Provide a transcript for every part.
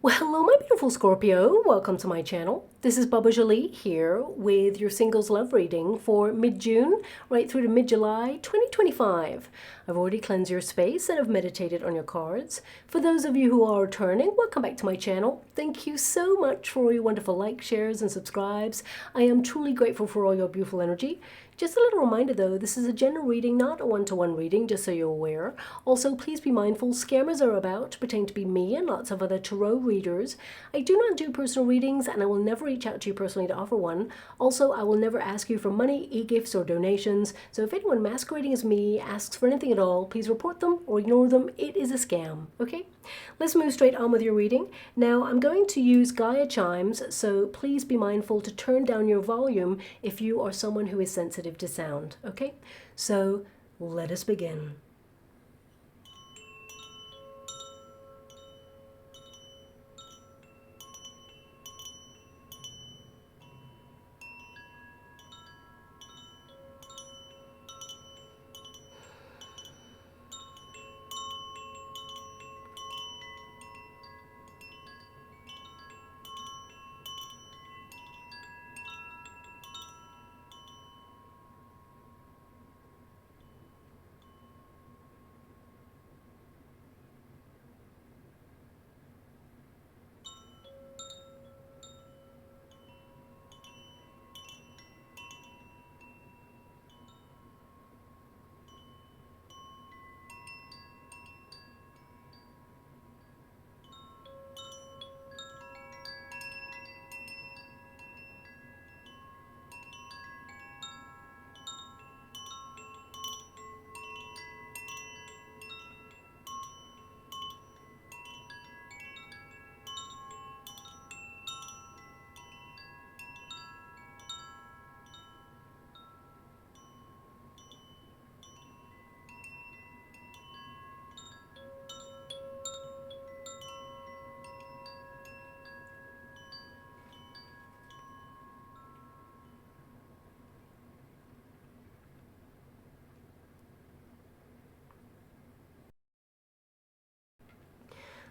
Well, hello my beautiful Scorpio, welcome to my channel. This is Baba Jolie here with your singles love reading for mid-June right through to mid-July 2025. I've already cleansed your space and have meditated on your cards. For those of you who are returning, welcome back to my channel. Thank you so much for all your wonderful likes, shares, and subscribes. I am truly grateful for all your beautiful energy. Just a little reminder though, this is a general reading, not a one-to-one reading, just so you're aware. Also, please be mindful, scammers are about to pretend to be me and lots of other tarot readers. I do not do personal readings and I will never reach out to you personally to offer one. Also, I will never ask you for money, e-gifts, or donations. So if anyone masquerading as me asks for anything at all, please report them or ignore them. It is a scam, okay? Let's move straight on with your reading. Now, I'm going to use Gaia chimes, so please be mindful to turn down your volume if you are someone who is sensitive to sound, okay? So let us begin.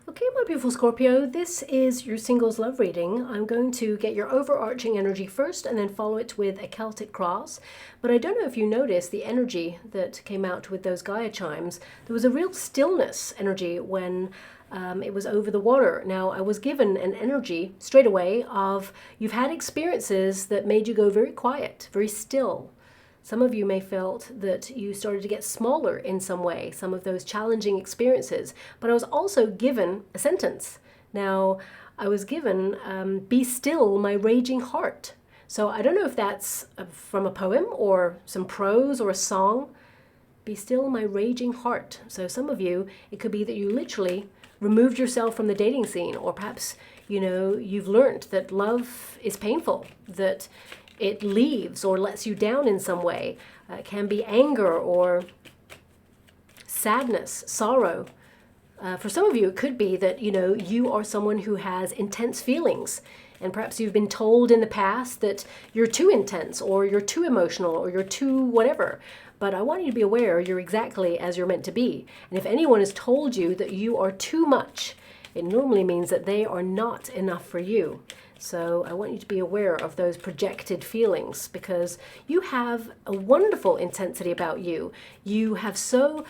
Okay, my beautiful Scorpio, this is your singles love reading. I'm going to get your overarching energy first and then follow it with a Celtic cross. But I don't know if you noticed the energy that came out with those Gaia chimes. There was a real stillness energy when it was over the water. Now, I was given an energy straight away of you've had experiences that made you go very quiet, very still. Some of you may felt that you started to get smaller in some way, some of those challenging experiences. But I was also given a sentence. Now, I was given, be still, my raging heart. So I don't know if that's from a poem or some prose or a song. Be still, my raging heart. So some of you, it could be that you literally removed yourself from the dating scene, or perhaps, you know, you've learned that love is painful, that it leaves or lets you down in some way. It can be anger or sadness, sorrow. For some of you, it could be that, you know, you are someone who has intense feelings. And perhaps you've been told in the past that you're too intense or you're too emotional or you're too whatever. But I want you to be aware you're exactly as you're meant to be. And if anyone has told you that you are too much, it normally means that they are not enough for you. So I want you to be aware of those projected feelings because you have a wonderful intensity about you. You have so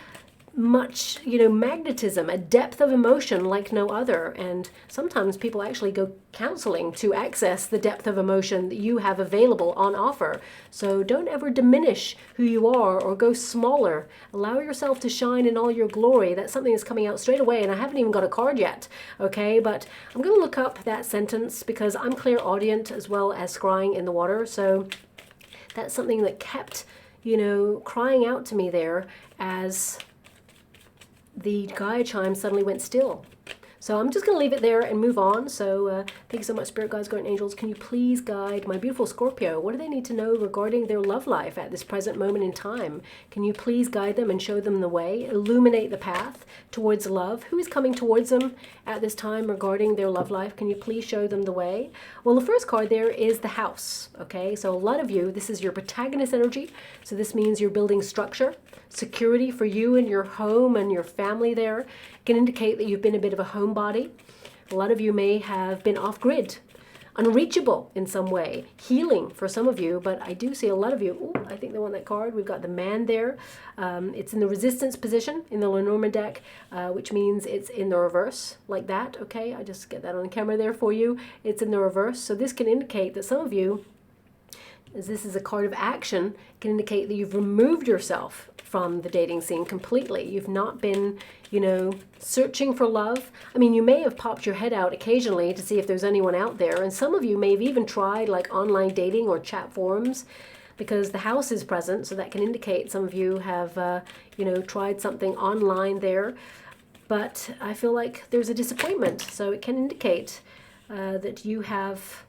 much, you know, magnetism, a depth of emotion like no other. And sometimes people actually go counseling to access the depth of emotion that you have available on offer. So don't ever diminish who you are or go smaller. Allow yourself to shine in all your glory. That's something that's coming out straight away. And I haven't even got a card yet. Okay, but I'm going to look up that sentence because I'm clairaudient as well as scrying in the water. So that's something that kept, you know, crying out to me there as the Gaia chime suddenly went still. So I'm just going to leave it there and move on. So thank you so much, Spirit Guides, Guardian Angels. Can you please guide my beautiful Scorpio? What do they need to know regarding their love life at this present moment in time? Can you please guide them and show them the way? Illuminate the path towards love. Who is coming towards them at this time regarding their love life? Can you please show them the way? Well, the first card there is the house. Okay, so a lot of you, this is your protagonist energy. So this means you're building structure, security for you and your home and your family there. It can indicate that you've been a bit of a homebody. A lot of you may have been off-grid, unreachable in some way, healing for some of you, but I do see a lot of you. Ooh, I think they want that card. We've got the man there. It's in the resistance position in the Lenormand deck, which means it's in the reverse, like that, okay? I just get that on camera there for you. It's in the reverse, so this can indicate that some of you, as this is a card of action, can indicate that you've removed yourself from the dating scene completely. You've not been, you know, searching for love. I mean, you may have popped your head out occasionally to see if there's anyone out there, and some of you may have even tried like online dating or chat forums, because the house is present, so that can indicate some of you have, you know, tried something online there. But I feel like there's a disappointment, so it can indicate that you have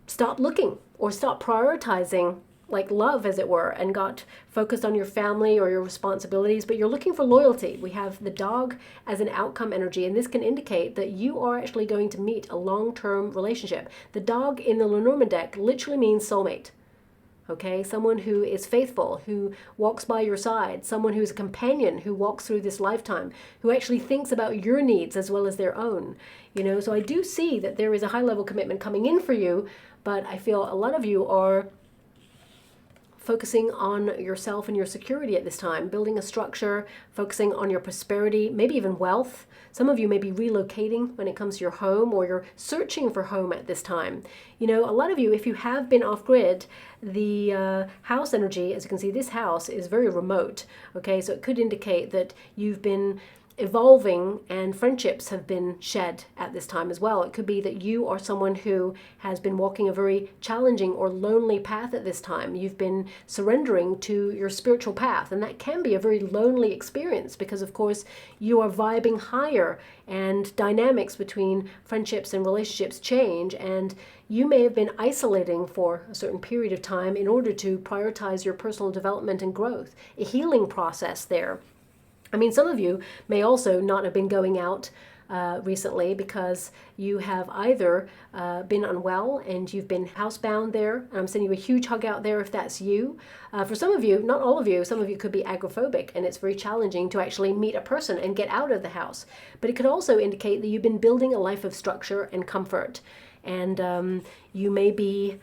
stopped looking or stopped prioritizing like love, as it were, and got focused on your family or your responsibilities, but you're looking for loyalty. We have the dog as an outcome energy, and this can indicate that you are actually going to meet a long-term relationship. The dog in the Lenormand deck literally means soulmate. Okay, someone who is faithful, who walks by your side, someone who is a companion, who walks through this lifetime, who actually thinks about your needs as well as their own. You know, so I do see that there is a high-level commitment coming in for you, but I feel a lot of you are focusing on yourself and your security at this time, building a structure, focusing on your prosperity, maybe even wealth. Some of you may be relocating when it comes to your home, or you're searching for home at this time. You know, a lot of you, if you have been off-grid, the house energy, as you can see, this house is very remote. Okay, so it could indicate that you've been evolving and friendships have been shed at this time as well. It could be that you are someone who has been walking a very challenging or lonely path at this time. You've been surrendering to your spiritual path, and that can be a very lonely experience because, of course, you are vibing higher and dynamics between friendships and relationships change, and you may have been isolating for a certain period of time in order to prioritize your personal development and growth, a healing process there. I mean, some of you may also not have been going out recently because you have either been unwell and you've been housebound there. And I'm sending you a huge hug out there if that's you. For some of you, not all of you, some of you could be agoraphobic, and it's very challenging to actually meet a person and get out of the house. But it could also indicate that you've been building a life of structure and comfort. And you may be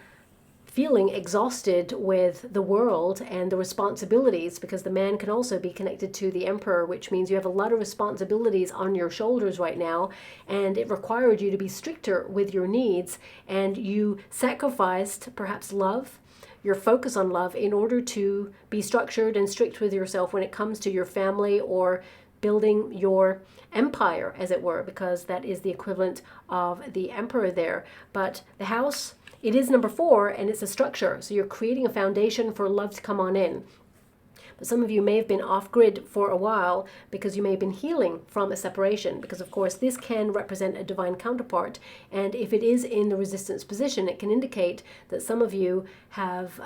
feeling exhausted with the world and the responsibilities, because the man can also be connected to the emperor, which means you have a lot of responsibilities on your shoulders right now, and it required you to be stricter with your needs, and you sacrificed perhaps love, your focus on love, in order to be structured and strict with yourself when it comes to your family or building your empire, as it were, because that is the equivalent of the emperor there. But the house, it is number 4, and it's a structure. So you're creating a foundation for love to come on in. But some of you may have been off-grid for a while because you may have been healing from a separation, because of course this can represent a divine counterpart, and if it is in the resistance position, it can indicate that some of you have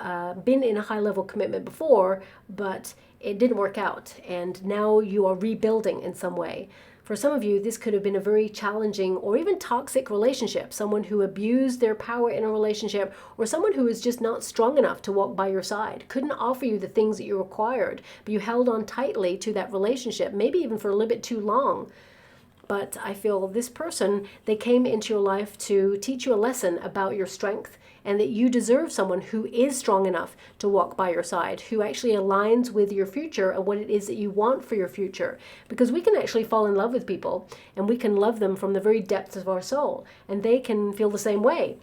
been in a high-level commitment before, but it didn't work out, and now you are rebuilding in some way. For some of you, this could have been a very challenging or even toxic relationship, someone who abused their power in a relationship, or someone who is just not strong enough to walk by your side, couldn't offer you the things that you required, but you held on tightly to that relationship, maybe even for a little bit too long. But I feel this person, they came into your life to teach you a lesson about your strength, and that you deserve someone who is strong enough to walk by your side, who actually aligns with your future and what it is that you want for your future. Because we can actually fall in love with people, and we can love them from the very depths of our soul, and they can feel the same way.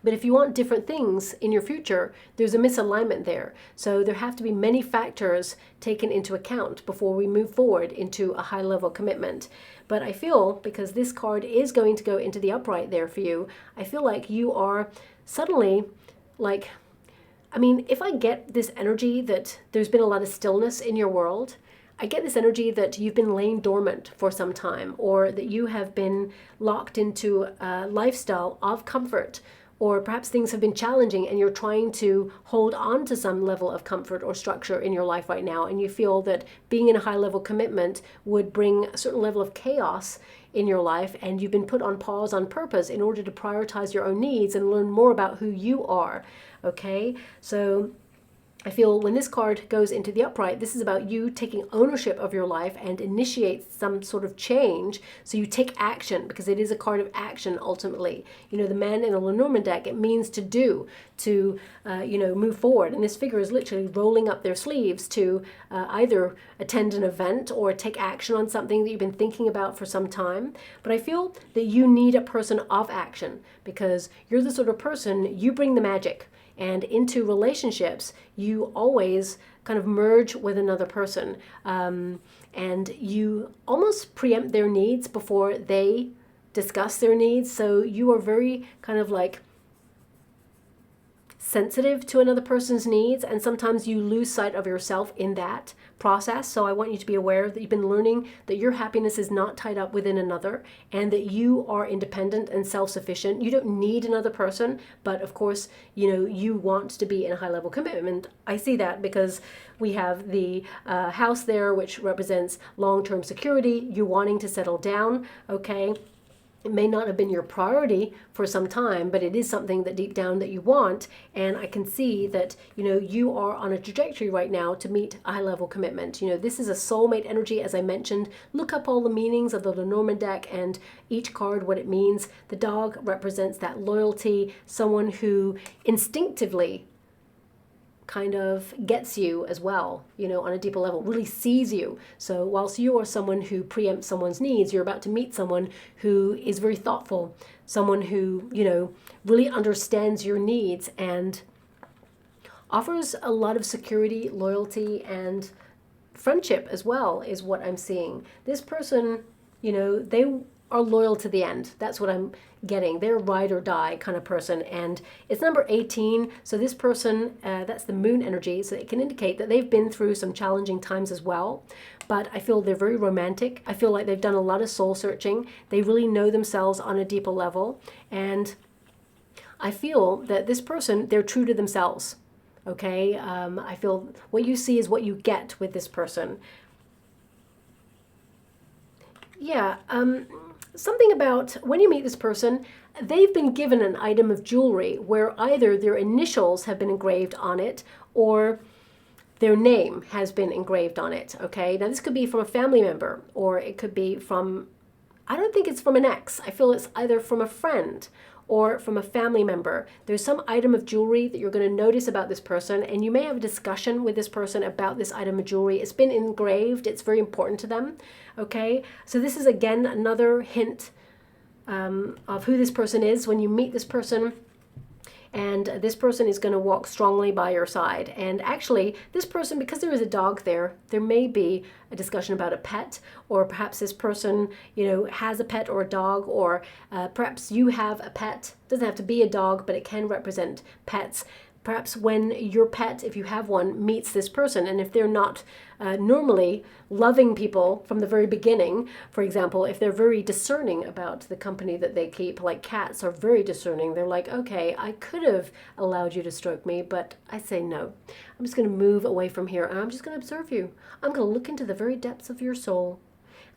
But if you want different things in your future, there's a misalignment there. So there have to be many factors taken into account before we move forward into a high-level commitment. But I feel, because this card is going to go into the upright there for you, I feel like you are suddenly, like, I mean, if I get this energy that there's been a lot of stillness in your world, I get this energy that you've been laying dormant for some time, or that you have been locked into a lifestyle of comfort, or perhaps things have been challenging and you're trying to hold on to some level of comfort or structure in your life right now, and you feel that being in a high-level commitment would bring a certain level of chaos in your life, and you've been put on pause on purpose in order to prioritize your own needs and learn more about who you are. Okay, so I feel when this card goes into the upright, this is about you taking ownership of your life and initiate some sort of change. So you take action, because it is a card of action ultimately. You know, the man in the Lenormand deck, it means to do, to, move forward. And this figure is literally rolling up their sleeves to either attend an event or take action on something that you've been thinking about for some time. But I feel that you need a person of action, because you're the sort of person, you bring the magic. And into relationships, you always kind of merge with another person, and you almost preempt their needs before they discuss their needs. So you are very kind of like sensitive to another person's needs, and sometimes you lose sight of yourself in that process. So I want you to be aware that you've been learning that your happiness is not tied up within another, and that you are independent and self-sufficient. You don't need another person, but of course, you want to be in a high-level commitment. I see that because we have the house there, which represents long-term security, you wanting to settle down, okay? It may not have been your priority for some time, but it is something that deep down that you want. And I can see that, you are on a trajectory right now to meet a high-level commitment. This is a soulmate energy, as I mentioned. Look up all the meanings of the Lenormand deck and each card, what it means. The dog represents that loyalty, someone who instinctively kind of gets you as well, on a deeper level, really sees you. So whilst you are someone who preempts someone's needs, you're about to meet someone who is very thoughtful, someone who, really understands your needs and offers a lot of security, loyalty, and friendship as well, is what I'm seeing. This person, they are loyal to the end. That's what I'm getting. They're ride or die kind of person. And it's number 18. So this person, that's the moon energy. So it can indicate that they've been through some challenging times as well. But I feel they're very romantic. I feel like they've done a lot of soul searching. They really know themselves on a deeper level. And I feel that this person, they're true to themselves. Okay? I feel what you see is what you get with this person. Yeah, something about when you meet this person, they've been given an item of jewelry where either their initials have been engraved on it or their name has been engraved on it, okay? Now this could be from a family member, or it could be from, I don't think it's from an ex. I feel it's either from a friend or from a family member. There's some item of jewelry that you're going to notice about this person, and you may have a discussion with this person about this item of jewelry. It's been engraved. It's very important to them, okay? So this is, again, another hint of who this person is when you meet this person. And this person is going to walk strongly by your side. And actually, this person, because there is a dog there, there may be a discussion about a pet, or perhaps this person, has a pet or a dog, or perhaps you have a pet. It doesn't have to be a dog, but it can represent pets. Perhaps when your pet, if you have one, meets this person, and if they're not normally loving people from the very beginning, for example, if they're very discerning about the company that they keep, like cats are very discerning, they're like, okay, I could have allowed you to stroke me, but I say no. I'm just going to move away from here, and I'm just going to observe you. I'm going to look into the very depths of your soul,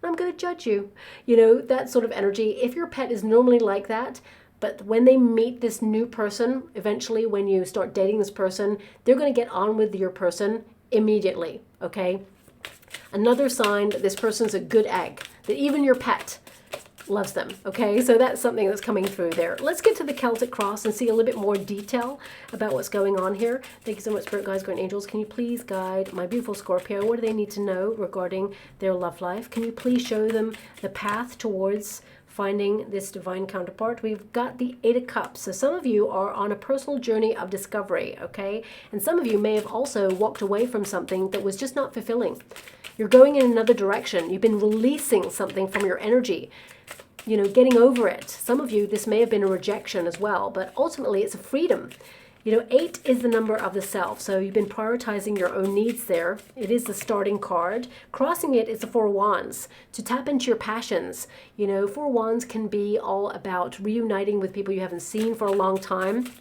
and I'm going to judge you. That sort of energy. If your pet is normally like that, but when they meet this new person, eventually when you start dating this person, they're going to get on with your person immediately, okay? Another sign that this person's a good egg, that even your pet loves them, okay? So that's something that's coming through there. Let's get to the Celtic cross and see a little bit more detail about what's going on here. Thank you so much, Spirit Guides, Guardian Angels. Can you please guide my beautiful Scorpio? What do they need to know regarding their love life? Can you please show them the path towards finding this divine counterpart? We've got the 8 of Cups. So some of you are on a personal journey of discovery, okay? And some of you may have also walked away from something that was just not fulfilling. You're going in another direction. You've been releasing something from your energy, getting over it. Some of you, this may have been a rejection as well, but ultimately it's a freedom. 8 is the number of the self, so you've been prioritizing your own needs there. It is the starting card. Crossing it is the 4 Wands, to tap into your passions. 4 Wands can be all about reuniting with people you haven't seen for a long time.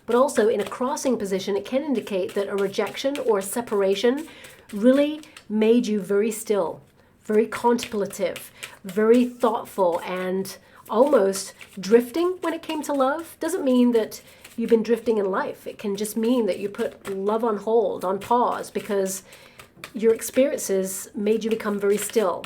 But also in a crossing position, it can indicate that a rejection or a separation really made you very still, very contemplative, very thoughtful, and almost drifting when it came to love. Doesn't mean that you've been drifting in life. It can just mean that you put love on hold, on pause, because your experiences made you become very still.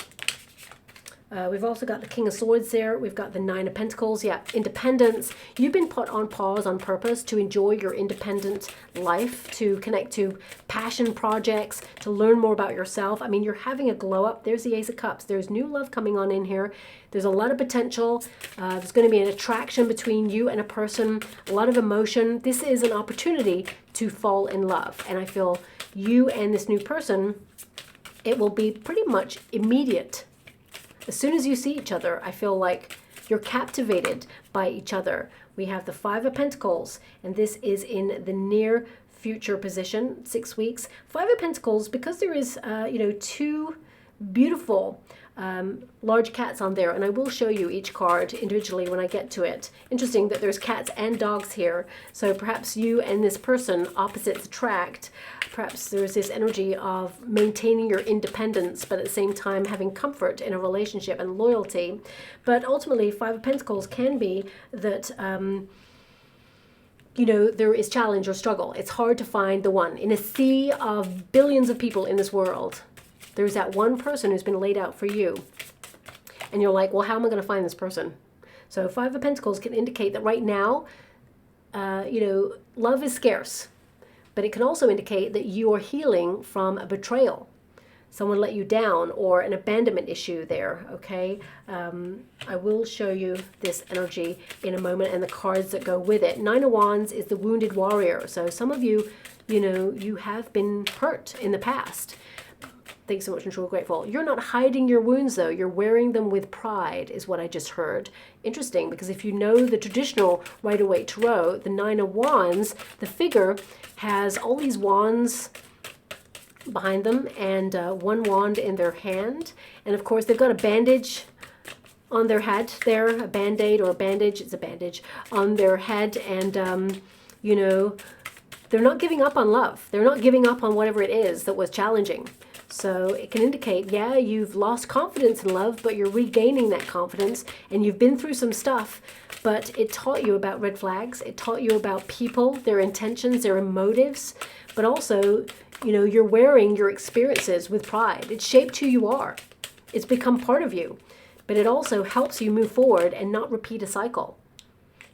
We've also got the King of Swords there. We've got the Nine of Pentacles. Yeah, independence. You've been put on pause on purpose to enjoy your independent life, to connect to passion projects, to learn more about yourself. I mean, you're having a glow up. There's the Ace of Cups. There's new love coming on in here. There's a lot of potential. There's going to be an attraction between you and a person, a lot of emotion. This is an opportunity to fall in love. And I feel you and this new person, it will be pretty much immediate. As soon as you see each other, I feel like you're captivated by each other. We have the Five of Pentacles, and this is in the near future position, 6 weeks. Five of Pentacles, because there is, two beautiful large cats on there, and I will show you each card individually when I get to it. Interesting that there's cats and dogs here. So perhaps you and this person, opposites attract. Perhaps there's this energy of maintaining your independence, but at the same time having comfort in a relationship and loyalty. But ultimately, Five of Pentacles can be that, there is challenge or struggle. It's hard to find the one. In a sea of billions of people in this world, there's that one person who's been laid out for you. And you're like, well, how am I going to find this person? So Five of Pentacles can indicate that right now, love is scarce. But it can also indicate that you are healing from a betrayal. Someone let you down, or an abandonment issue there, okay? I will show you this energy in a moment and the cards that go with it. Nine of Wands is the wounded warrior. So some of you, you have been hurt in the past. Thanks so much, and truly grateful. You're not hiding your wounds, though. You're wearing them with pride, is what I just heard. Interesting, because if you know the traditional Rider-Waite Tarot, the Nine of Wands, the figure has all these wands behind them and one wand in their hand. And, of course, they've got a bandage on their head there, a Band-Aid or a bandage. It's a bandage on their head. And, they're not giving up on love. They're not giving up on whatever it is that was challenging. So it can indicate, yeah, you've lost confidence in love, but you're regaining that confidence, and you've been through some stuff, but it taught you about red flags. It taught you about people, their intentions, their motives, but also, you're wearing your experiences with pride. It shaped who you are. It's become part of you, but it also helps you move forward and not repeat a cycle.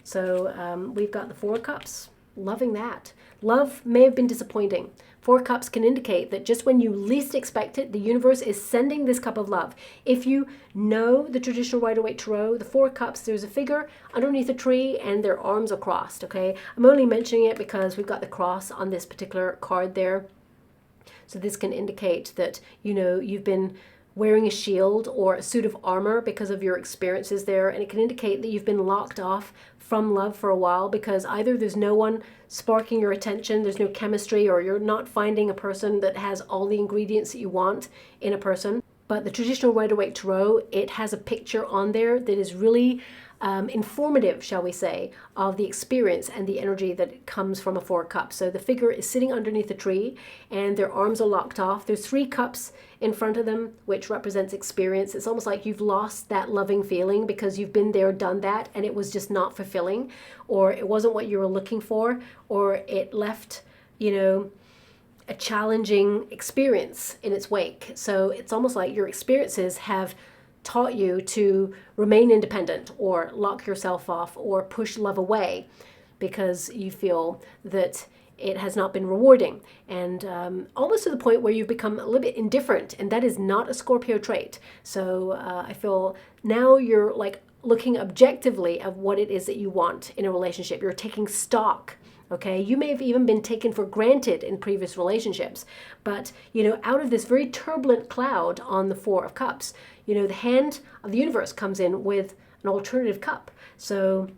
So we've got the Four of Cups. Loving that. Love may have been disappointing. Four Cups can indicate that just when you least expect it, the universe is sending this cup of love. If you know the traditional Rider-Waite Tarot, the Four Cups, there's a figure underneath a tree and their arms are crossed, okay? I'm only mentioning it because we've got the cross on this particular card there. So this can indicate that, you've been wearing a shield or a suit of armor because of your experiences there, and it can indicate that you've been locked off from love for a while because either there's no one sparking your attention, there's no chemistry, or you're not finding a person that has all the ingredients that you want in a person. But the traditional Rider-Waite Tarot, it has a picture on there that is really informative, shall we say, of the experience and the energy that comes from a Four Cups. So the figure is sitting underneath a tree and their arms are locked off. There's three cups in front of them, which represents experience. It's almost like you've lost that loving feeling because you've been there, done that, and it was just not fulfilling, or it wasn't what you were looking for, or it left, a challenging experience in its wake. So it's almost like your experiences have taught you to remain independent or lock yourself off or push love away because you feel that it has not been rewarding, and almost to the point where you've become a little bit indifferent, and that is not a Scorpio trait. So I feel now you're like looking objectively at what it is that you want in a relationship. You're taking stock. Okay, you may have even been taken for granted in previous relationships, but out of this very turbulent cloud on the Four of Cups, the hand of the universe comes in with an alternative cup. So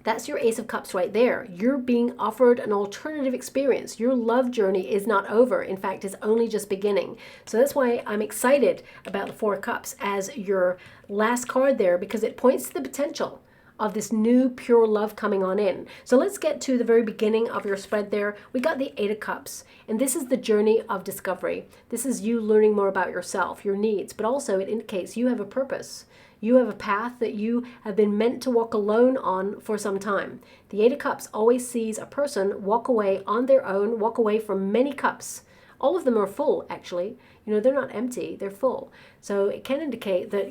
that's your Ace of Cups right there. You're being offered an alternative experience. Your love journey is not over. In fact, it's only just beginning. So that's why I'm excited about the Four of Cups as your last card there, because it points to the potential of this new pure love coming on in. So let's get to the very beginning of your spread there. We got the Eight of Cups, and this is the journey of discovery. This is you learning more about yourself, your needs, but also it indicates you have a purpose. You have a path that you have been meant to walk alone on for some time. The Eight of Cups always sees a person walk away on their own, walk away from many cups. All of them are full, actually. They're not empty, they're full. So it can indicate that,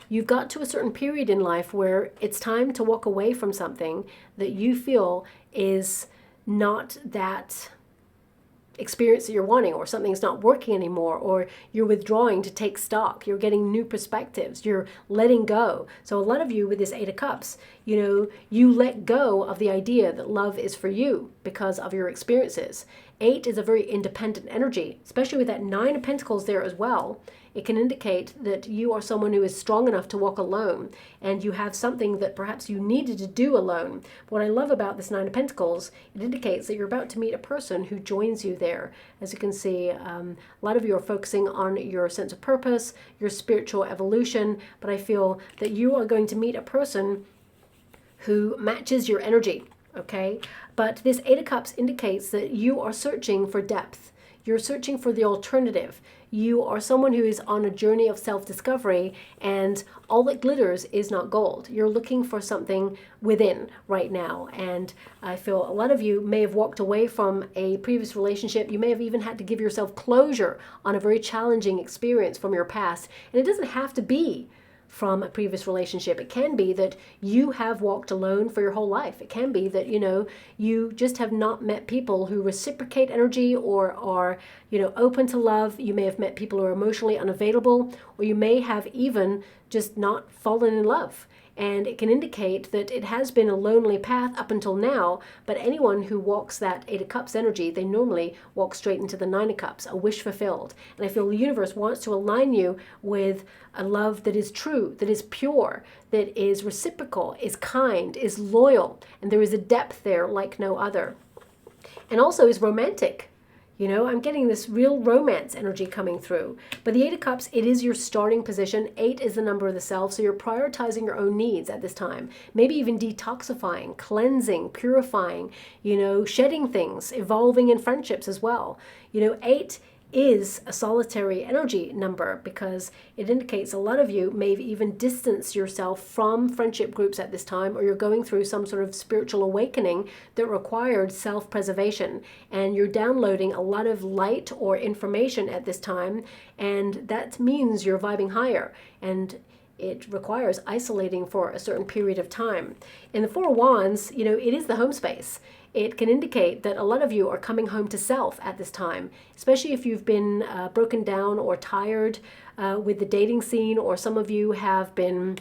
you've got to a certain period in life where it's time to walk away from something that you feel is not that experience that you're wanting, or something's not working anymore, or you're withdrawing to take stock, you're getting new perspectives, you're letting go. So a lot of you with this Eight of Cups, you let go of the idea that love is for you because of your experiences. 8 is a very independent energy, especially with that 9 of Pentacles there as well. It can indicate that you are someone who is strong enough to walk alone, and you have something that perhaps you needed to do alone. What I love about this 9 of Pentacles, it indicates that you're about to meet a person who joins you there. As you can see, a lot of you are focusing on your sense of purpose, your spiritual evolution, but I feel that you are going to meet a person who matches your energy, okay? But this Eight of Cups indicates that you are searching for depth. You're searching for the alternative. You are someone who is on a journey of self-discovery, and all that glitters is not gold. You're looking for something within right now. And I feel a lot of you may have walked away from a previous relationship. You may have even had to give yourself closure on a very challenging experience from your past. And it doesn't have to be from a previous relationship. It can be that you have walked alone for your whole life. It can be that, you just have not met people who reciprocate energy or are, open to love. You may have met people who are emotionally unavailable, or you may have even just not fallen in love. And it can indicate that it has been a lonely path up until now, but anyone who walks that Eight of Cups energy, they normally walk straight into the Nine of Cups, a wish fulfilled. And I feel the universe wants to align you with a love that is true, that is pure, that is reciprocal, is kind, is loyal, and there is a depth there like no other. And also is romantic. I'm getting this real romance energy coming through. But the Eight of Cups, it is your starting position. 8 is the number of the self, so you're prioritizing your own needs at this time. Maybe even detoxifying, cleansing, purifying, shedding things, evolving in friendships as well. 8 is a solitary energy number because it indicates a lot of you may have even distanced yourself from friendship groups at this time, or you're going through some sort of spiritual awakening that required self-preservation, and you're downloading a lot of light or information at this time, and that means you're vibing higher, and it requires isolating for a certain period of time. In the Four of Wands, it is the home space. It can indicate that a lot of you are coming home to self at this time, especially if you've been broken down or tired with the dating scene, or some of you have been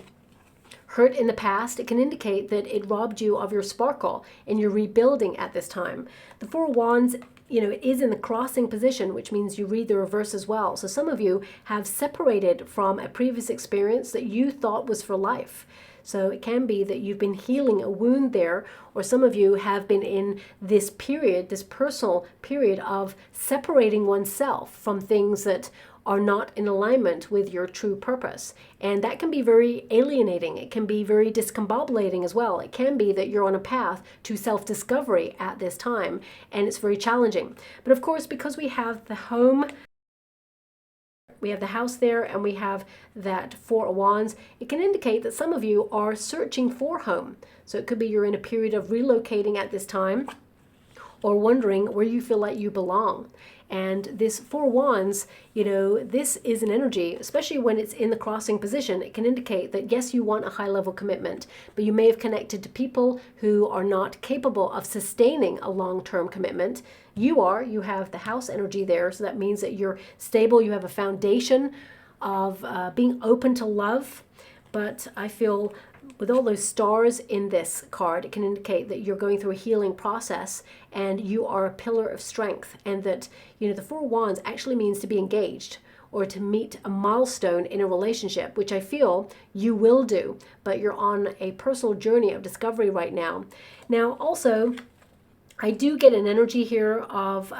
hurt in the past. It can indicate that it robbed you of your sparkle and you're rebuilding at this time. The Four of Wands, it is in the crossing position, which means you read the reverse as well. So some of you have separated from a previous experience that you thought was for life. So it can be that you've been healing a wound there, or some of you have been in this period, this personal period of separating oneself from things that are not in alignment with your true purpose. And that can be very alienating. It can be very discombobulating as well. It can be that you're on a path to self-discovery at this time, and it's very challenging. But of course, because we have the home, we have the house there, and we have that Four of Wands, it can indicate that some of you are searching for home. So it could be you're in a period of relocating at this time, or wondering where you feel like you belong. And this Four of Wands, this is an energy, especially when it's in the crossing position, it can indicate that yes, you want a high level commitment, but you may have connected to people who are not capable of sustaining a long-term commitment. You have the house energy there, so that means that you're stable, you have a foundation of being open to love. But I feel with all those stars in this card, it can indicate that you're going through a healing process and you are a pillar of strength, and that, the Four of Wands actually means to be engaged or to meet a milestone in a relationship, which I feel you will do, but you're on a personal journey of discovery right now. Now, also, I do get an energy here of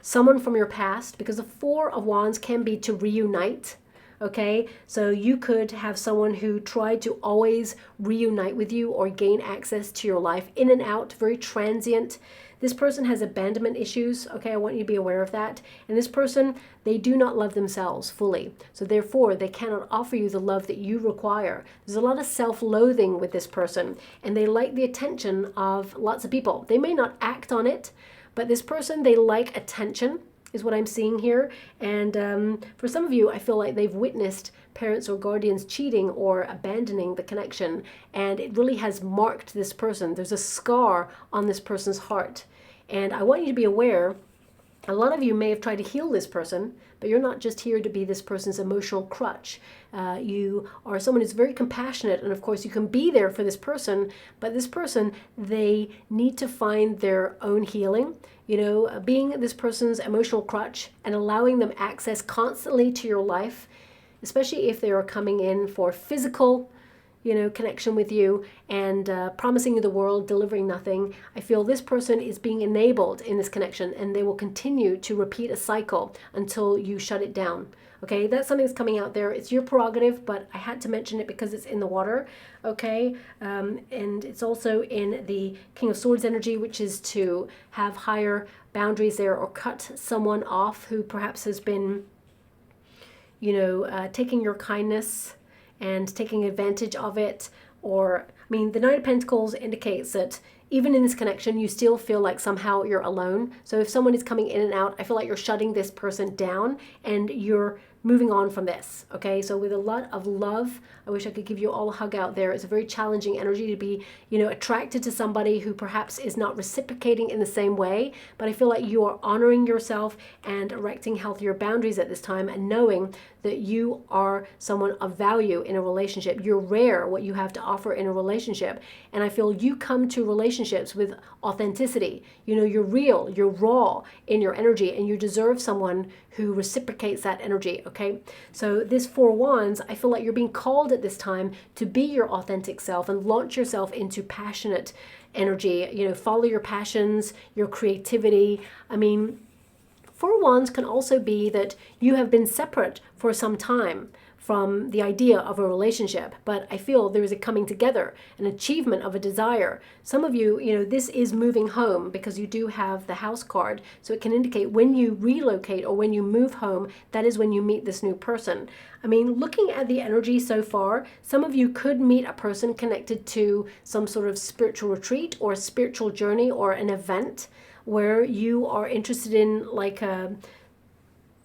someone from your past, because the Four of Wands can be to reunite. Okay, so you could have someone who tried to always reunite with you or gain access to your life, in and out, very transient. This person has abandonment issues. Okay, I want you to be aware of that. And this person, they do not love themselves fully. So therefore, they cannot offer you the love that you require. There's a lot of self-loathing with this person, and they like the attention of lots of people. They may not act on it, but this person, they like attention, is what I'm seeing here. And for some of you, I feel like they've witnessed parents or guardians cheating or abandoning the connection, and it really has marked this person. There's a scar on this person's heart. And I want you to be aware, a lot of you may have tried to heal this person, but you're not just here to be this person's emotional crutch. You are someone who's very compassionate, and of course you can be there for this person, but this person, they need to find their own healing. You know, being this person's emotional crutch and allowing them access constantly to your life, especially if they are coming in for physical, you know, connection with you and promising you the world, delivering nothing. I feel this person is being enabled in this connection, and they will continue to repeat a cycle until you shut it down. Okay, that's something that's coming out there. It's your prerogative, but I had to mention it because it's in the water. Okay, and it's also in the King of Swords energy, which is to have higher boundaries there, or cut someone off who perhaps has been, you know, taking your kindness and taking advantage of it. Or, I mean, the Nine of Pentacles indicates that even in this connection, you still feel like somehow you're alone. So if someone is coming in and out, I feel like you're shutting this person down and you're moving on from this. Okay, so with a lot of love, I wish I could give you all a hug out there. It's a very challenging energy to be, you know, attracted to somebody who perhaps is not reciprocating in the same way. But I feel like you are honoring yourself and erecting healthier boundaries at this time, and knowing that you are someone of value in a relationship. You're rare, what you have to offer in a relationship. And I feel you come to relationships with authenticity. You know, you're real, you're raw in your energy, and you deserve someone who reciprocates that energy. Okay, so this Four Wands, I feel like you're being called at this time to be your authentic self and launch yourself into passionate energy. You know, follow your passions, your creativity. I mean, Four Wands can also be that you have been separate for some time from the idea of a relationship, but I feel there is a coming together, an achievement of a desire. Some of you, you know, this is moving home because you do have the house card, so it can indicate when you relocate or when you move home, that is when you meet this new person. I mean, looking at the energy so far, some of you could meet a person connected to some sort of spiritual retreat or a spiritual journey or an event where you are interested in, like,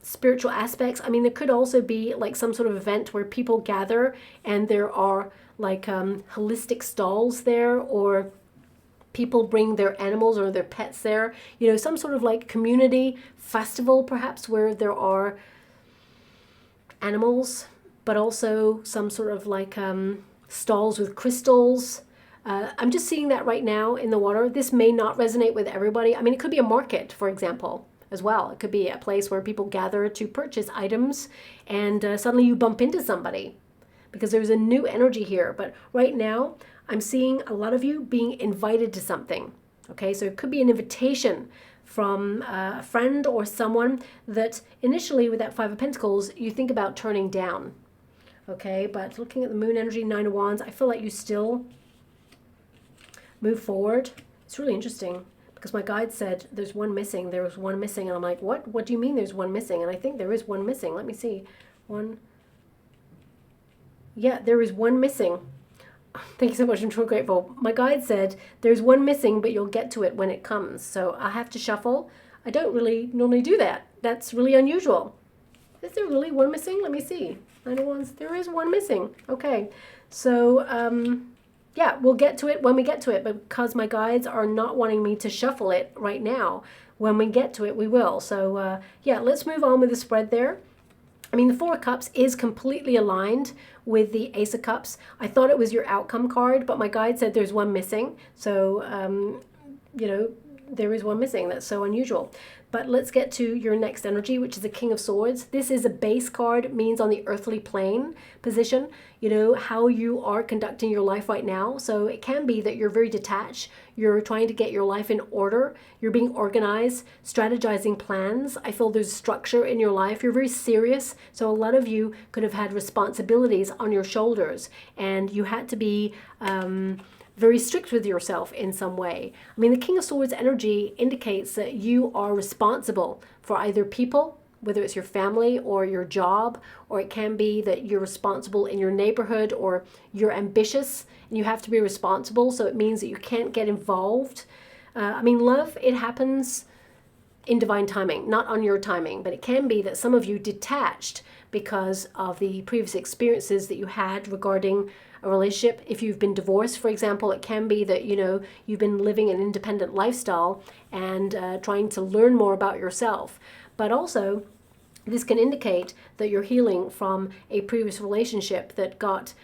spiritual aspects. I mean, there could also be like some sort of event where people gather and there are like holistic stalls there, or people bring their animals or their pets there. You know, some sort of like community festival perhaps, where there are animals, but also some sort of like stalls with crystals. I'm just seeing that right now in the water. This may not resonate with everybody. I mean, it could be a market, for example, as well. It could be a place where people gather to purchase items, and suddenly you bump into somebody because there's a new energy here. But right now, I'm seeing a lot of you being invited to something. Okay, so it could be an invitation from a friend or someone that initially with that Five of Pentacles, you think about turning down. Okay, but looking at the Moon energy, Nine of Wands, I feel like you still move forward. It's really interesting, because my guide said there's one missing, there was one missing, and I'm like, what do you mean there's one missing? And I think there is one missing. Let me see. One. Yeah, there is one missing. Thank you so much. I'm so grateful. My guide said there's one missing, but you'll get to it when it comes. So I have to shuffle. I don't really normally do that. That's really unusual. Is there really one missing? Let me see. Nine of Wands. There is one missing. Okay. So, yeah, we'll get to it when we get to it, but because my guides are not wanting me to shuffle it right now, when we get to it, we will. So, yeah, let's move on with the spread there. I mean, the Four of Cups is completely aligned with the Ace of Cups. I thought it was your outcome card, but my guide said there's one missing. So, you know, there is one missing. That's so unusual. But let's get to your next energy, which is the King of Swords. This is a base card, means on the earthly plane position, you know, how you are conducting your life right now. So it can be that you're very detached. You're trying to get your life in order. You're being organized, strategizing plans. I feel there's structure in your life. You're very serious. So a lot of you could have had responsibilities on your shoulders, and you had to be very strict with yourself in some way. I mean, the King of Swords energy indicates that you are responsible for either people, whether it's your family or your job, or it can be that you're responsible in your neighborhood, or you're ambitious and you have to be responsible. So it means that you can't get involved. I mean, love, it happens in divine timing, not on your timing, but it can be that some of you detached because of the previous experiences that you had regarding a relationship. If you've been divorced, for example, it can be that, you know, you've been living an independent lifestyle and trying to learn more about yourself. But also, this can indicate that you're healing from a previous relationship that got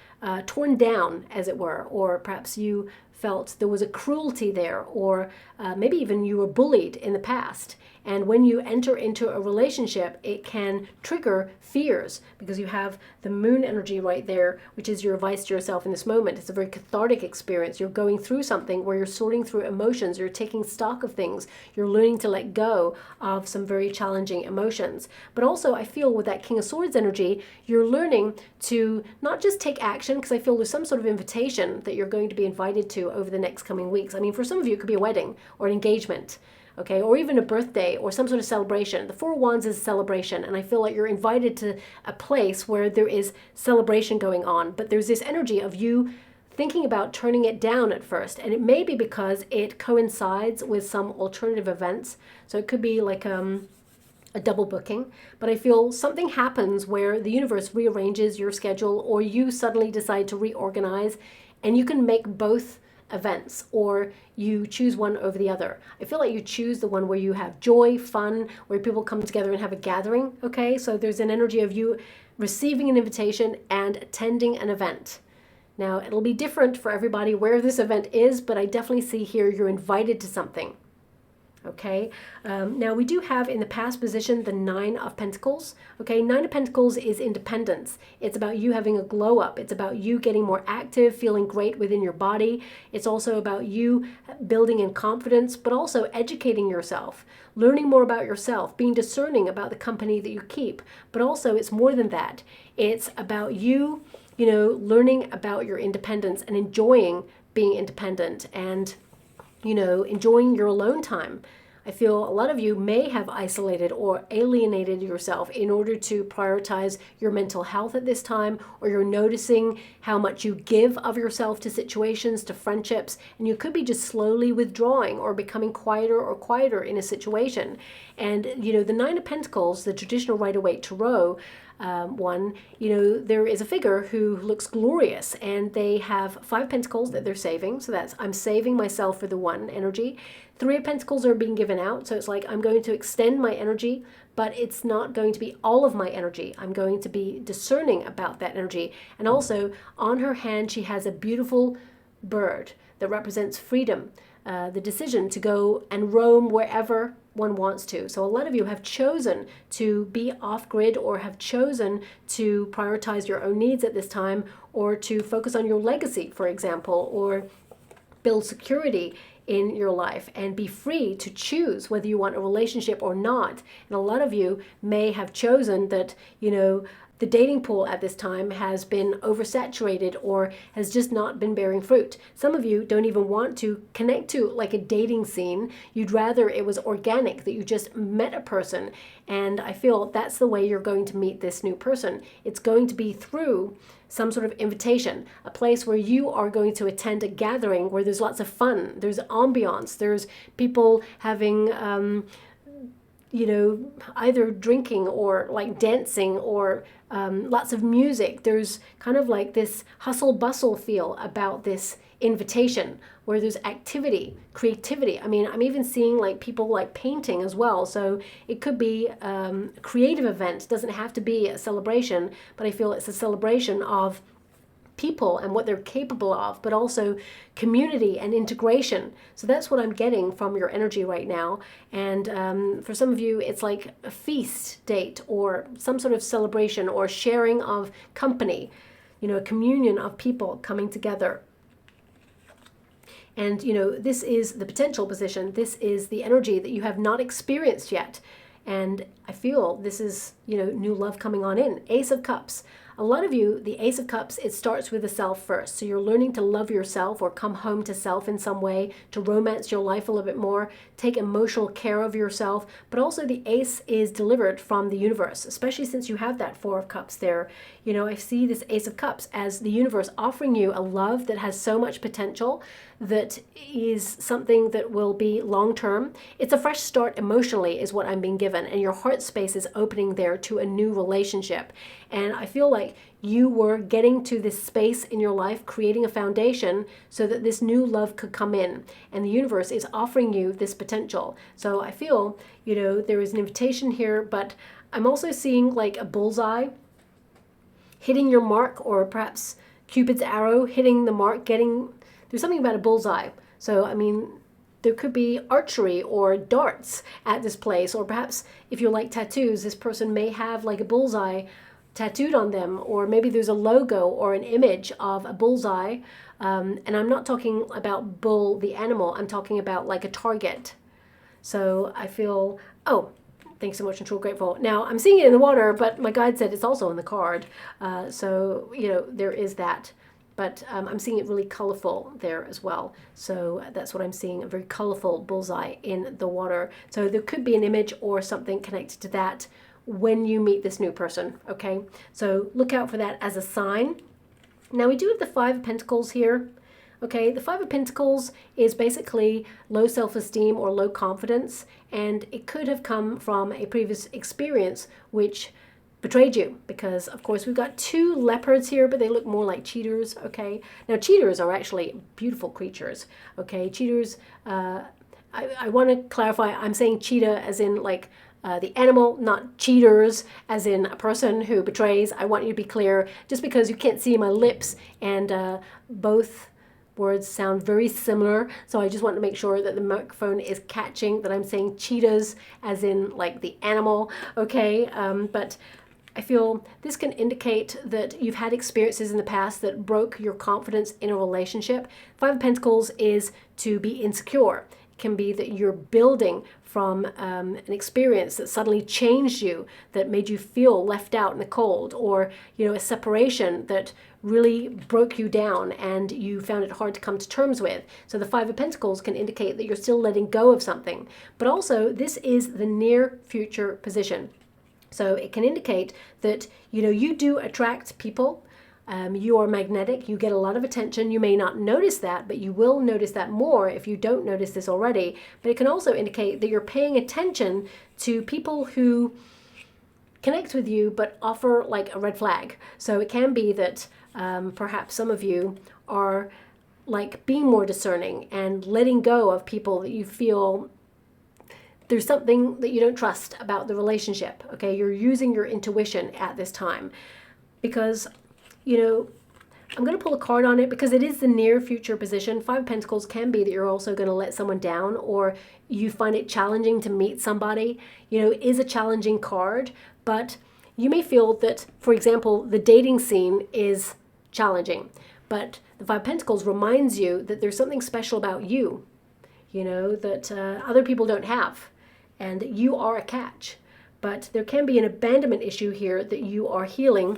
torn down, as it were, or perhaps you felt there was a cruelty there, or maybe even you were bullied in the past. And when you enter into a relationship, it can trigger fears, because you have the moon energy right there, which is your advice to yourself in this moment. It's a very cathartic experience. You're going through something where you're sorting through emotions, you're taking stock of things, you're learning to let go of some very challenging emotions. But also, I feel with that King of Swords energy, you're learning to not just take action, because I feel there's some sort of invitation that you're going to be invited to over the next coming weeks. I mean, for some of you, it could be a wedding or an engagement. Okay, or even a birthday or some sort of celebration. The Four of Wands is a celebration, and I feel like you're invited to a place where there is celebration going on, but there's this energy of you thinking about turning it down at first, and it may be because it coincides with some alternative events. So it could be like a double booking, but I feel something happens where the universe rearranges your schedule, or you suddenly decide to reorganize, and you can make both events, or you choose one over the other. I feel like you choose the one where you have joy, fun, where people come together and have a gathering. Okay, so there's an energy of you receiving an invitation and attending an event. Now, it'll be different for everybody where this event is, but I definitely see here you're invited to something. Okay, now we do have in the past position the Nine of Pentacles. Okay, Nine of Pentacles is independence. It's about you having a glow up. It's about you getting more active, feeling great within your body. It's also about you building in confidence, but also educating yourself, learning more about yourself, being discerning about the company that you keep. But also, it's more than that. It's about you, you know, learning about your independence and enjoying being independent, and you know, enjoying your alone time. I feel a lot of you may have isolated or alienated yourself in order to prioritize your mental health at this time, or you're noticing how much you give of yourself to situations, to friendships, and you could be just slowly withdrawing or becoming quieter in a situation. And, you know, the Nine of Pentacles, the traditional Rider-Waite Tarot, one, you know, there is a figure who looks glorious, and they have 5 pentacles that they're saving. So that's, I'm saving myself for the one energy. 3 of Pentacles are being given out. So it's like, I'm going to extend my energy, but it's not going to be all of my energy. I'm going to be discerning about that energy. And also on her hand, she has a beautiful bird that represents freedom, the decision to go and roam wherever one wants to. So a lot of you have chosen to be off grid, or have chosen to prioritize your own needs at this time, or to focus on your legacy, for example, or build security in your life and be free to choose whether you want a relationship or not. And a lot of you may have chosen that, you know, the dating pool at this time has been oversaturated or has just not been bearing fruit. Some of you don't even want to connect to like a dating scene. You'd rather it was organic, that you just met a person. And I feel that's the way you're going to meet this new person. It's going to be through some sort of invitation, a place where you are going to attend a gathering where there's lots of fun, there's ambiance, there's people having you know, either drinking or like dancing, or lots of music. There's kind of like this hustle bustle feel about this invitation, where there's activity, creativity. I mean, I'm even seeing like people like painting as well. So it could be a creative event. It doesn't have to be a celebration, but I feel it's a celebration of people and what they're capable of, but also community and integration. So that's what I'm getting from your energy right now. And for some of you, it's like a feast date or some sort of celebration or sharing of company, you know, a communion of people coming together. And, you know, this is the potential position. This is the energy that you have not experienced yet. And I feel this is, you know, new love coming on in. Ace of Cups. A lot of you, the Ace of Cups, it starts with the self first. So you're learning to love yourself or come home to self in some way, to romance your life a little bit more, take emotional care of yourself. But also the Ace is delivered from the universe, especially since you have that Four of Cups there. You know, I see this Ace of Cups as the universe offering you a love that has so much potential, that is something that will be long-term. It's a fresh start emotionally is what I'm being given, and your heart space is opening there to a new relationship. And I feel like you were getting to this space in your life, creating a foundation so that this new love could come in, and the universe is offering you this potential. So I feel, you know, there is an invitation here, but I'm also seeing like a bullseye hitting your mark, or perhaps Cupid's arrow hitting the mark, there's something about a bullseye. So, I mean, there could be archery or darts at this place, or perhaps if you like tattoos, this person may have like a bullseye tattooed on them, or maybe there's a logo or an image of a bullseye. And I'm not talking about bull, the animal, I'm talking about like a target. So I feel, oh, thanks so much, and truly grateful. Now, I'm seeing it in the water, but my guide said it's also in the card. So, you know, there is that. But I'm seeing it really colorful there as well. So that's what I'm seeing, a very colorful bullseye in the water. So there could be an image or something connected to that when you meet this new person, okay? So look out for that as a sign. Now we do have the Five of Pentacles here. Okay, the Five of Pentacles is basically low self-esteem or low confidence, and it could have come from a previous experience which betrayed you, because of course we've got two leopards here, but they look more like cheaters. Okay, now cheaters are actually beautiful creatures. Okay, cheaters, I want to clarify, I'm saying cheetah as in like the animal, not cheaters as in a person who betrays. I want you to be clear, just because you can't see my lips, and both words sound very similar, so I just want to make sure that the microphone is catching that I'm saying cheetahs as in like the animal. Okay, but I feel this can indicate that you've had experiences in the past that broke your confidence in a relationship. Five of Pentacles is to be insecure. It can be that you're building from an experience that suddenly changed you, that made you feel left out in the cold, or, you know, a separation that really broke you down and you found it hard to come to terms with. So the Five of Pentacles can indicate that you're still letting go of something. But also, this is the near future position. So it can indicate that, you know, you do attract people. You are magnetic. You get a lot of attention. You may not notice that, but you will notice that more if you don't notice this already. But it can also indicate that you're paying attention to people who connect with you but offer like a red flag. So it can be that perhaps some of you are like being more discerning and letting go of people that you feel there's something that you don't trust about the relationship. Okay, you're using your intuition at this time, because, you know, I'm going to pull a card on it because it is the near future position. Five of Pentacles can be that you're also going to let someone down, or you find it challenging to meet somebody. You know, it is a challenging card, but you may feel that, for example, the dating scene is challenging, but the Five of Pentacles reminds you that there's something special about you, you know, that other people don't have, and that you are a catch. But there can be an abandonment issue here that you are healing.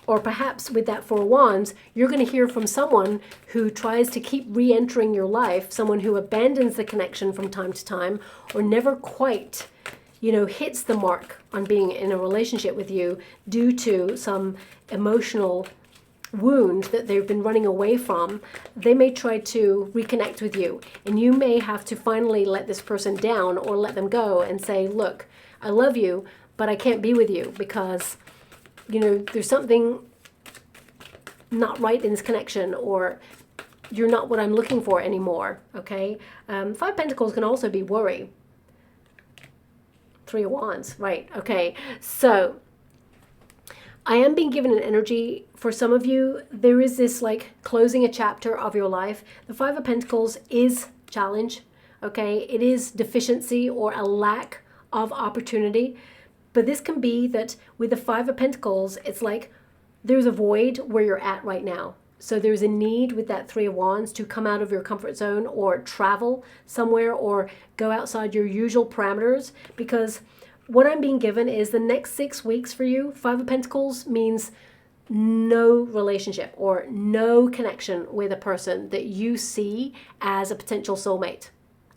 Or perhaps with that Four of Wands, you're going to hear from someone who tries to keep re-entering your life, someone who abandons the connection from time to time, or never quite, you know, hits the mark on being in a relationship with you due to some emotional wound that they've been running away from. They may try to reconnect with you, and you may have to finally let this person down or let them go and say, look, I love you, but I can't be with you because, you know, there's something not right in this connection, or you're not what I'm looking for anymore. Okay, Five of Pentacles can also be worry. Three of Wands, right? Okay, so I am being given an energy for some of you. There is this like closing a chapter of your life. The Five of Pentacles is challenge, okay? It is deficiency or a lack of opportunity. But this can be that with the Five of Pentacles, it's like there's a void where you're at right now. So there's a need with that Three of Wands to come out of your comfort zone or travel somewhere or go outside your usual parameters, because what I'm being given is the next 6 weeks for you. Five of Pentacles means no relationship or no connection with a person that you see as a potential soulmate.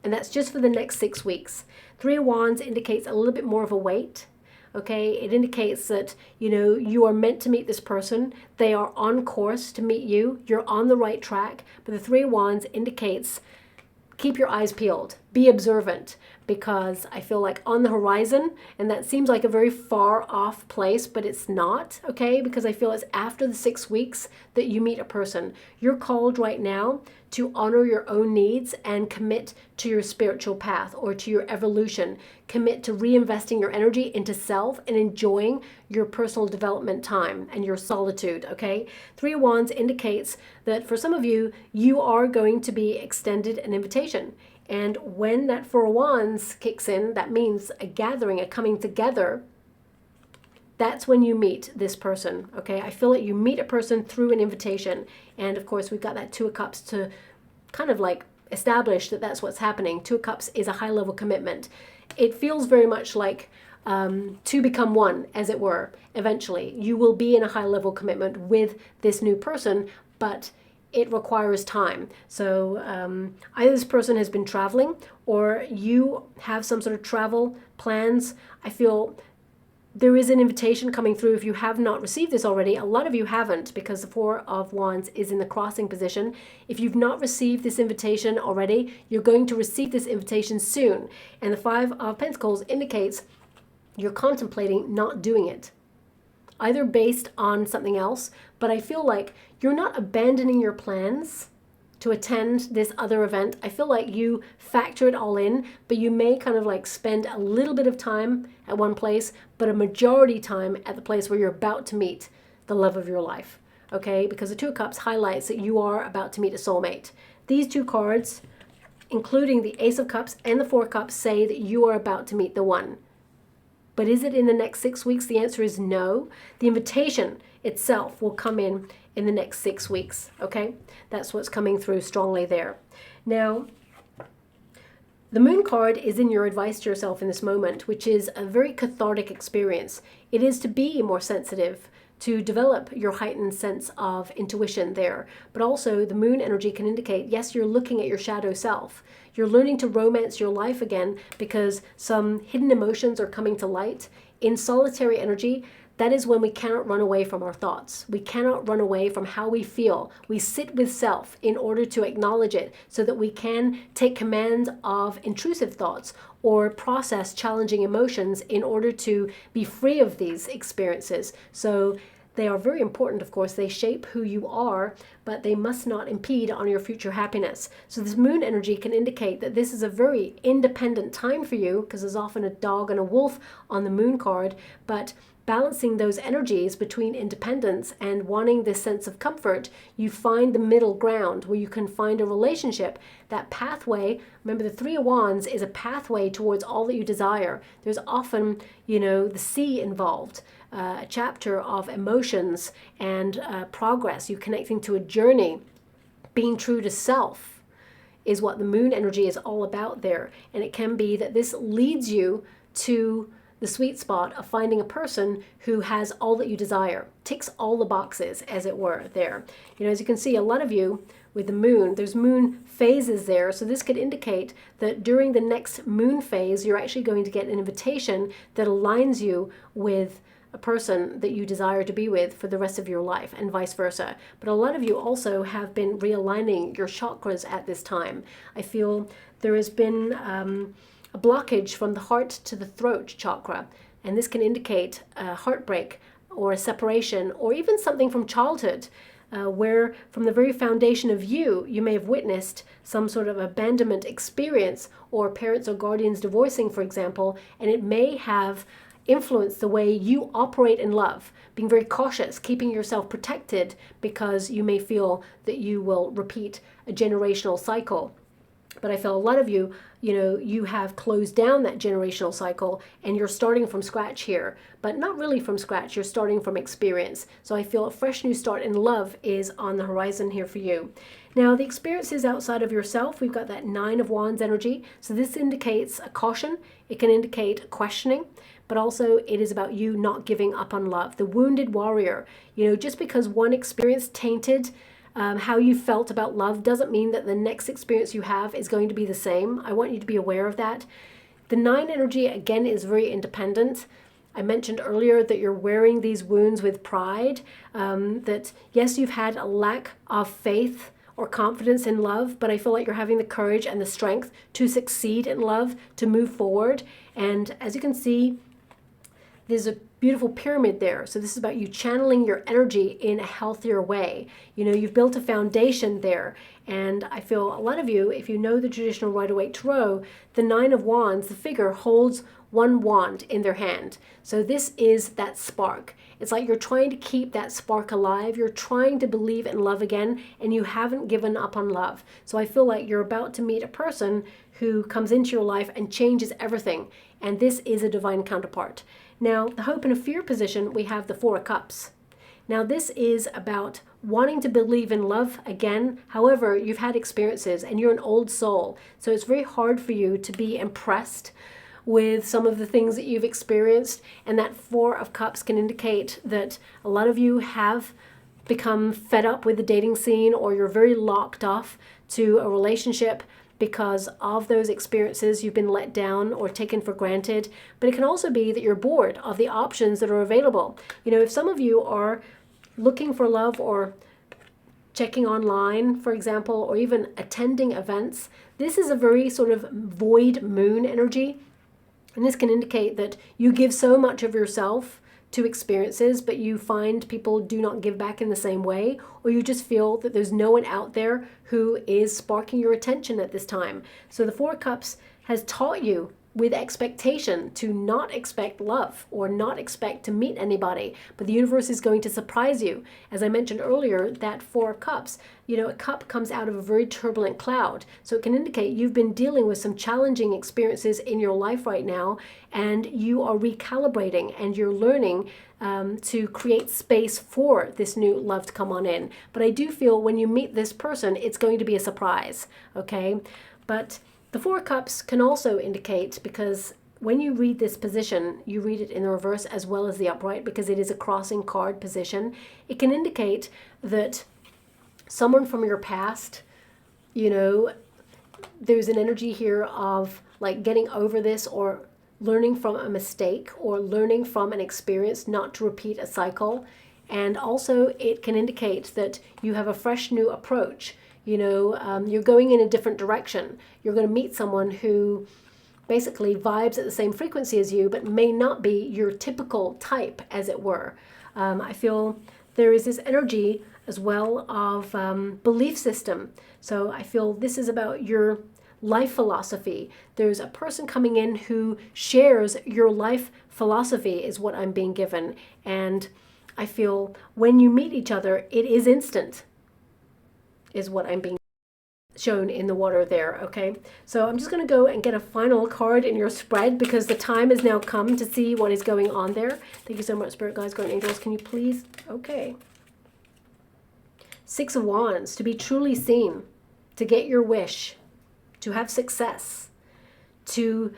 And that's just for the next 6 weeks. Three of Wands indicates a little bit more of a wait. Okay, it indicates that, you know, you are meant to meet this person. They are on course to meet you. You're on the right track. But the Three of Wands indicates keep your eyes peeled. Be observant, because I feel like on the horizon, and that seems like a very far off place, but it's not, okay? Because I feel it's after the 6 weeks that you meet a person. You're called right now to honor your own needs and commit to your spiritual path or to your evolution. Commit to reinvesting your energy into self and enjoying your personal development time and your solitude, okay? Three of Wands indicates that for some of you, you are going to be extended an invitation. And when that Four of Wands kicks in, that means a gathering, a coming together. That's when you meet this person, okay? I feel like you meet a person through an invitation. And of course, we've got that Two of Cups to kind of like establish that that's what's happening. Two of Cups is a high-level commitment. It feels very much like to become one, as it were, eventually. You will be in a high-level commitment with this new person, but it requires time. So either this person has been traveling or you have some sort of travel plans. I feel there is an invitation coming through. If you have not received this already, a lot of you haven't, because the Four of Wands is in the crossing position. If you've not received this invitation already, you're going to receive this invitation soon. And the Five of Pentacles indicates you're contemplating not doing it, either based on something else, but I feel like you're not abandoning your plans to attend this other event. I feel like you factor it all in, but you may kind of like spend a little bit of time at one place, but a majority time at the place where you're about to meet the love of your life, okay? Because the Two of Cups highlights that you are about to meet a soulmate. These two cards, including the Ace of Cups and the Four of Cups, say that you are about to meet the one. But is it in the next 6 weeks? The answer is no. The invitation itself will come in the next 6 weeks, okay? That's what's coming through strongly there. Now, the Moon card is in your advice to yourself in this moment, which is a very cathartic experience. It is to be more sensitive, to develop your heightened sense of intuition there. But also the Moon energy can indicate, yes, you're looking at your shadow self. You're learning to romance your life again because some hidden emotions are coming to light. In solitary energy, that is when we cannot run away from our thoughts. We cannot run away from how we feel. We sit with self in order to acknowledge it so that we can take command of intrusive thoughts or process challenging emotions in order to be free of these experiences. So they are very important, of course. They shape who you are, but they must not impede on your future happiness. So this Moon energy can indicate that this is a very independent time for you, because there's often a dog and a wolf on the Moon card, but balancing those energies between independence and wanting this sense of comfort, you find the middle ground where you can find a relationship, that pathway. Remember, the Three of Wands is a pathway towards all that you desire. There's often, the sea involved, a chapter of emotions and progress, you connecting to a journey. Being true to self is what the Moon energy is all about there. And it can be that this leads you to the sweet spot of finding a person who has all that you desire, ticks all the boxes, as it were, there. As you can see, a lot of you with the Moon, there's Moon phases there. So this could indicate that during the next Moon phase, you're actually going to get an invitation that aligns you with a person that you desire to be with for the rest of your life, and vice versa. But a lot of you also have been realigning your chakras at this time. I feel there has been a blockage from the heart to the throat chakra, and this can indicate a heartbreak or a separation, or even something from childhood, where from the very foundation of you may have witnessed some sort of abandonment experience, or parents or guardians divorcing, for example, and it may have influence the way you operate in love, being very cautious, keeping yourself protected because you may feel that you will repeat a generational cycle. But I feel a lot of you, you have closed down that generational cycle and you're starting from scratch here, but not really from scratch. You're starting from experience. So I feel a fresh new start in love is on the horizon here for you. Now, the experiences outside of yourself, we've got that Nine of Wands energy. So this indicates a caution. It can indicate questioning, but also it is about you not giving up on love. The wounded warrior, just because one experience tainted how you felt about love doesn't mean that the next experience you have is going to be the same. I want you to be aware of that. The 9 energy, again, is very independent. I mentioned earlier that you're wearing these wounds with pride, that yes, you've had a lack of faith or confidence in love, but I feel like you're having the courage and the strength to succeed in love, to move forward. And as you can see, there's a beautiful pyramid there. So this is about you channeling your energy in a healthier way. You've built a foundation there. And I feel a lot of you, if you know the traditional Rider-Waite Tarot, the 9 of Wands, the figure holds one wand in their hand. So this is that spark. It's like you're trying to keep that spark alive. You're trying to believe in love again, and you haven't given up on love. So I feel like you're about to meet a person who comes into your life and changes everything. And this is a divine counterpart. Now, the hope and a fear position, we have the 4 of Cups. Now, this is about wanting to believe in love again. However, you've had experiences and you're an old soul. So it's very hard for you to be impressed with some of the things that you've experienced. And that 4 of Cups can indicate that a lot of you have become fed up with the dating scene, or you're very locked off to a relationship because of those experiences. You've been let down or taken for granted. But it can also be that you're bored of the options that are available. If some of you are looking for love or checking online, for example, or even attending events, this is a very sort of void moon energy. And this can indicate that you give so much of yourself to experiences, but you find people do not give back in the same way, or you just feel that there's no one out there who is sparking your attention at this time. So the 4 of Cups has taught you with expectation to not expect love or not expect to meet anybody, but the universe is going to surprise you. As I mentioned earlier, that 4 of Cups, a cup comes out of a very turbulent cloud. So it can indicate you've been dealing with some challenging experiences in your life right now, and you are recalibrating and you're learning to create space for this new love to come on in. But I do feel when you meet this person, it's going to be a surprise, okay? But the 4 of Cups can also indicate, because when you read this position, you read it in the reverse as well as the upright, because it is a crossing card position. It can indicate that someone from your past, there's an energy here of like getting over this, or learning from a mistake, or learning from an experience not to repeat a cycle. And also it can indicate that you have a fresh new approach. You're going in a different direction. You're going to meet someone who basically vibes at the same frequency as you, but may not be your typical type, as it were. I feel there is this energy as well of belief system. So I feel this is about your life philosophy. There's a person coming in who shares your life philosophy, is what I'm being given. And I feel when you meet each other, it is instant, is what I'm being shown in the water there, okay? So I'm just going to go and get a final card in your spread, because the time has now come to see what is going on there. Thank you so much, Spirit Guides, Guardian Angels. Can you please? Okay. 6 of Wands, to be truly seen, to get your wish, to have success, to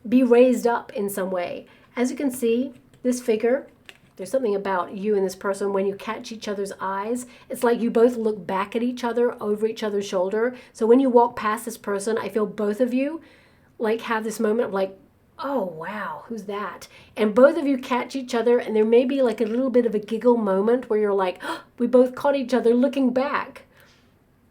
be raised up in some way. As you can see, this figure, there's something about you and this person when you catch each other's eyes. It's like you both look back at each other over each other's shoulder. So when you walk past this person, I feel both of you like have this moment of like, oh, wow, who's that? And both of you catch each other, and there may be like a little bit of a giggle moment where you're like, oh, we both caught each other looking back.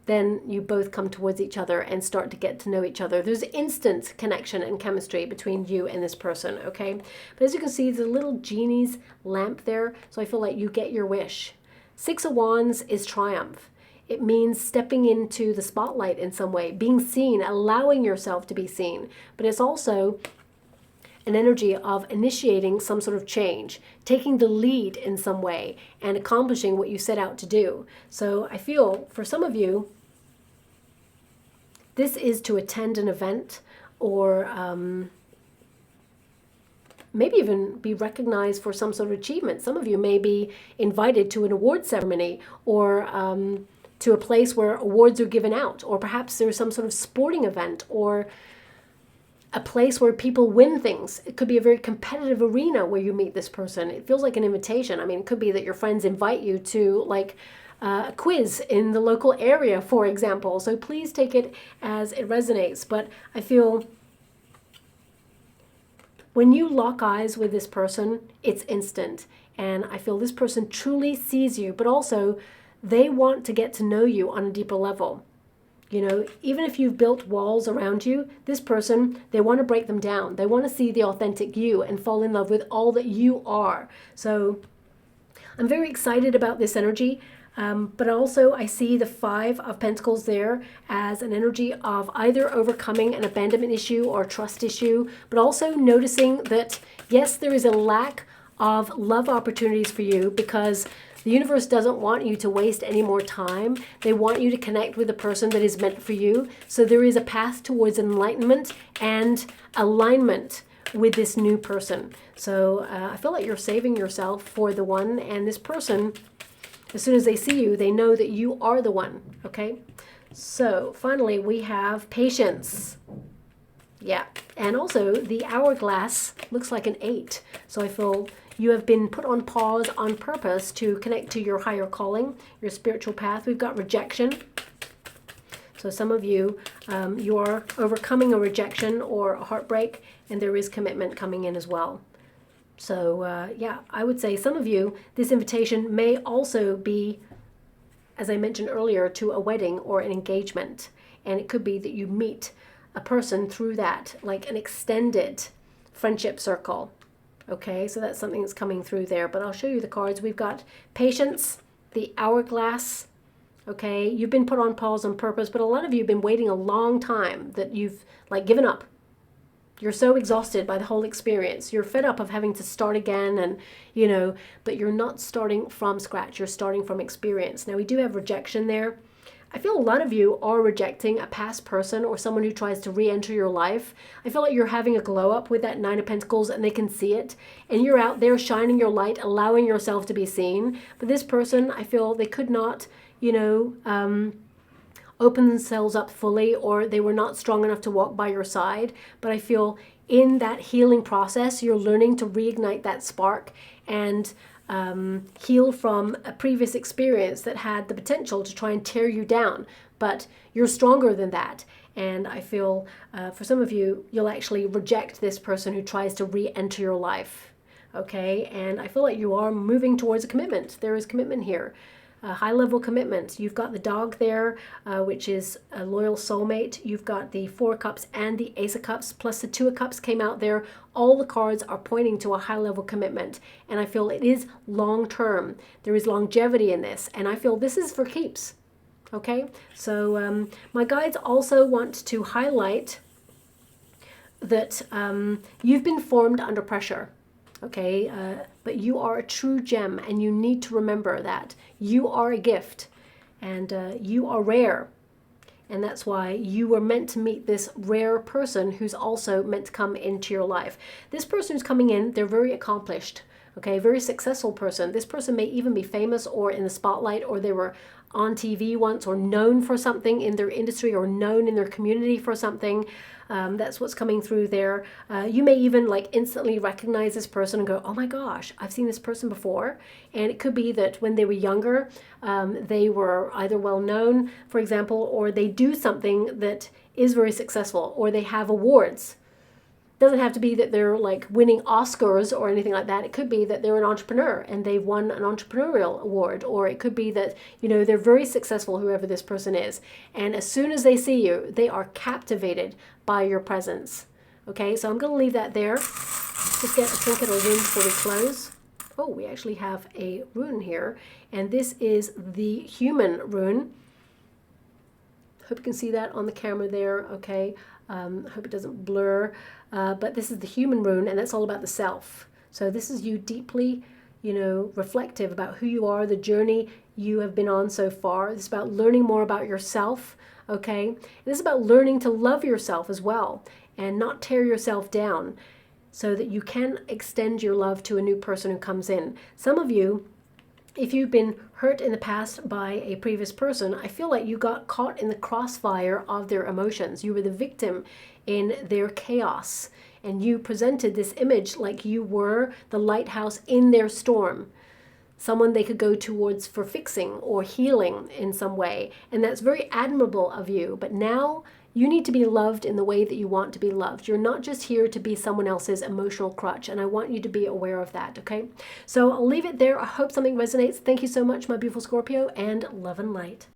Then you both come towards each other and start to get to know each other. There's instant connection and chemistry between you and this person, okay? But as you can see, there's a little genie's lamp there, so I feel like you get your wish. 6 of Wands is triumph. It means stepping into the spotlight in some way, being seen, allowing yourself to be seen. But it's also an energy of initiating some sort of change, taking the lead in some way, and accomplishing what you set out to do. So I feel for some of you, this is to attend an event, or maybe even be recognized for some sort of achievement. Some of you may be invited to an award ceremony, or to a place where awards are given out, or perhaps there's some sort of sporting event, or a place where people win things. It could be a very competitive arena where you meet this person. It feels like an invitation. I mean, it could be that your friends invite you to like a quiz in the local area, for example. So please take it as it resonates. But I feel when you lock eyes with this person, it's instant. And I feel this person truly sees you, but also they want to get to know you on a deeper level. You know, even if you've built walls around you, this person, they want to break them down. They want to see the authentic you and fall in love with all that you are. So I'm very excited about this energy. But also I see the Five of Pentacles there as an energy of either overcoming an abandonment issue or trust issue, but also noticing that, yes, there is a lack of love opportunities for you because the universe doesn't want you to waste any more time. They want you to connect with the person that is meant for you. So there is a path towards enlightenment and alignment with this new person. So I feel like you're saving yourself for the one, and this person, as soon as they see you, they know that you are the one, okay? So finally, we have patience. Yeah, and also the hourglass looks like an 8. So I feel you have been put on pause on purpose to connect to your higher calling, your spiritual path. We've got rejection. So some of you, you are overcoming a rejection or a heartbreak, and there is commitment coming in as well. So yeah, I would say some of you, this invitation may also be, as I mentioned earlier, to a wedding or an engagement. And it could be that you meet a person through that, like an extended friendship circle. Okay, so that's something that's coming through there. But I'll show you the cards. We've got patience, the hourglass. Okay, you've been put on pause on purpose, but a lot of you have been waiting a long time that you've like given up. You're so exhausted by the whole experience. You're fed up of having to start again, and you know, but you're not starting from scratch. You're starting from experience. Now we do have rejection there. I feel a lot of you are rejecting a past person or someone who tries to re-enter your life. I feel like you're having a glow up with that Nine of Pentacles, and they can see it. And you're out there shining your light, allowing yourself to be seen. But this person, I feel they could not, you know, open themselves up fully, or they were not strong enough to walk by your side. But I feel in that healing process, you're learning to reignite that spark and heal from a previous experience that had the potential to try and tear you down. But you're stronger than that. And I feel for some of you, you'll actually reject this person who tries to re-enter your life. Okay, and I feel like you are moving towards a commitment. There is commitment here. High-level commitment. You've got the dog there, which is a loyal soulmate. You've got the Four of Cups and the Ace of Cups, plus the Two of Cups came out there. All the cards are pointing to a high-level commitment, and I feel it is long-term. There is longevity in this, and I feel this is for keeps. Okay, so my guides also want to highlight that you've been formed under pressure. Okay, but you are a true gem, and you need to remember that. You are a gift, and you are rare. And that's why you were meant to meet this rare person who's also meant to come into your life. This person who's coming in, they're very accomplished, okay, very successful person. This person may even be famous or in the spotlight, or they were on TV once, or known for something in their industry, or known in their community for something. That's what's coming through there. You may even like instantly recognize this person and go, oh my gosh, I've seen this person before. And it could be that when they were younger, they were either well known, for example, or they do something that is very successful, or they have awards. Doesn't have to be that they're like winning Oscars or anything like that. It could be that they're an entrepreneur and they've won an entrepreneurial award, or it could be that, you know, they're very successful, whoever this person is. And as soon as they see you, they are captivated by your presence. Okay, so I'm going to leave that there. Just get a trinket or rune before we close. Oh, we actually have a rune here, and this is the human rune. Hope you can see that on the camera there. Okay. Hope it doesn't blur. but this is the human rune, and that's all about the self. So this is you deeply, reflective about who you are, the journey you have been on so far. It's about learning more about yourself, okay? And this is about learning to love yourself as well and not tear yourself down so that you can extend your love to a new person who comes in. Some of you, if you've been hurt in the past by a previous person, I feel like you got caught in the crossfire of their emotions. You were the victim in their chaos, and you presented this image like you were the lighthouse in their storm, someone they could go towards for fixing or healing in some way. And that's very admirable of you. But now you need to be loved in the way that you want to be loved. You're not just here to be someone else's emotional crutch, and I want you to be aware of that, okay? So I'll leave it there. I hope something resonates. Thank you so much, my beautiful Scorpio, and love and light.